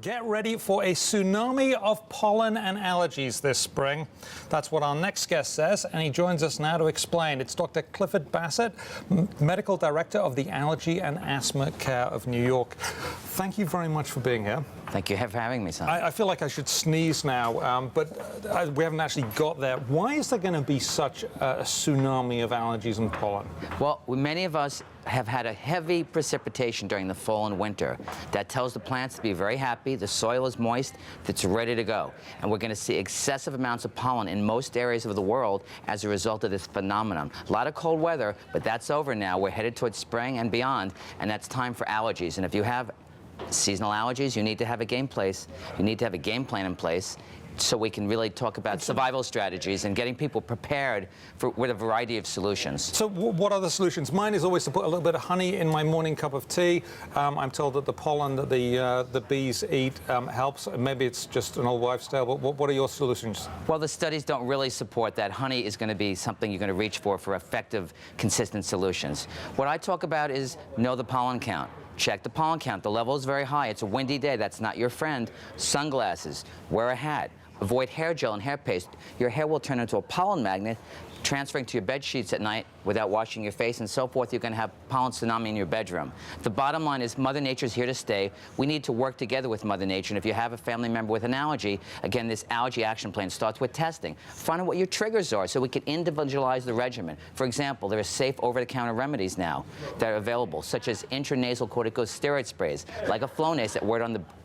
Get ready for a tsunami of pollen and allergies this spring. That's what our next guest says, and he joins us now to explain. It's Dr. Clifford Bassett, Medical Director of the Allergy and Asthma Care of New York. Thank you very much for being here. Thank you for having me, son. I feel like I should sneeze now, but we haven't actually got there. Why is there going to be such a tsunami of allergies and pollen? Well, many of us have had a heavy precipitation during the fall and winter. That tells the plants to be very happy, the soil is moist, it's ready to go. And we're going to see excessive amounts of pollen in most areas of the world as a result of this phenomenon. A lot of cold weather, but that's over now. We're headed towards spring and beyond, and that's time for allergies. And if you have seasonal allergies, you need to have a game plan in place so we can really talk about survival strategies and getting people prepared with a variety of solutions. So what are the solutions? Mine is always to put a little bit of honey in my morning cup of tea. I'm told that the pollen that the bees eat helps. Maybe it's just an old wives' tale, but what are your solutions? Well, the studies don't really support that. Honey is going to be something you're going to reach for effective, consistent solutions. What I talk about is know the pollen count. Check the pollen count. The level is very high. It's a windy day. That's not your friend. Sunglasses. Wear a hat. Avoid hair gel and hair paste. Your hair will turn into a pollen magnet, transferring to your bed sheets at night without washing your face and so forth. You're going to have pollen tsunami in your bedroom. The bottom line is Mother Nature's here to stay. We need to work together with Mother Nature. And if you have a family member with an allergy, again, this allergy action plan starts with testing. Find out what your triggers are so we can individualize the regimen. For example, there are safe over-the-counter remedies now that are available, such as intranasal corticosteroid sprays, like a Flonase that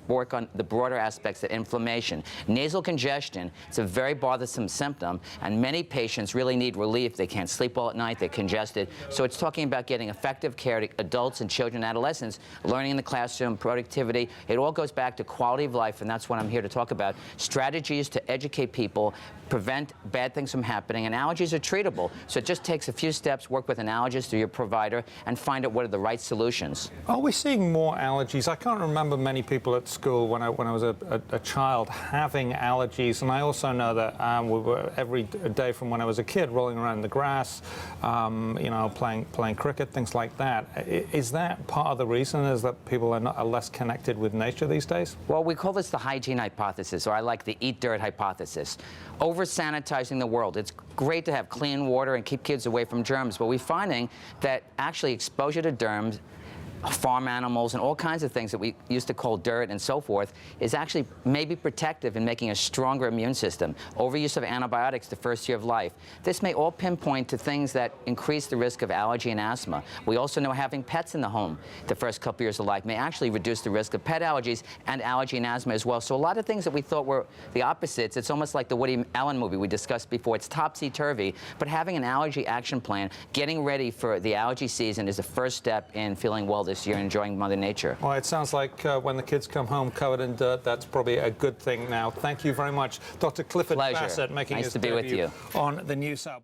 work on the broader aspects of inflammation. Nasal congestion, it's a very bothersome symptom, and many patients really need relief. They can't sleep all at night, they're congested. So it's talking about getting effective care to adults and children and adolescents, learning in the classroom, productivity. It all goes back to quality of life, and that's what I'm here to talk about. Strategies to educate people, prevent bad things from happening, and allergies are treatable. So it just takes a few steps, work with an allergist or your provider, and find out what are the right solutions. Are we seeing more allergies? I can't remember many people at school when I was a child having allergies, and I also know that we were every day from when I was a kid rolling around in the grass, you know, playing cricket, things like that. Is that part of the reason, is that people are less connected with nature these days? Well, we call this the hygiene hypothesis, or I like the eat dirt hypothesis. Over-sanitizing the world. It's great to have clean water and keep kids away from germs, but we're finding that actually exposure to germs, farm animals, and all kinds of things that we used to call dirt and so forth is actually maybe protective in making a stronger immune system. Overuse of antibiotics the first year of life. This may all pinpoint to things that increase the risk of allergy and asthma. We also know having pets in the home the first couple years of life may actually reduce the risk of pet allergies and allergy and asthma as well. So a lot of things that we thought were the opposites, it's almost like the Woody Allen movie we discussed before. It's topsy-turvy, but having an allergy action plan, getting ready for the allergy season is the first step in feeling well this year, enjoying Mother Nature. Well, it sounds like when the kids come home covered in dirt, that's probably a good thing now. Thank you very much, Dr. Clifford Bassett, making his debut on the News Hour.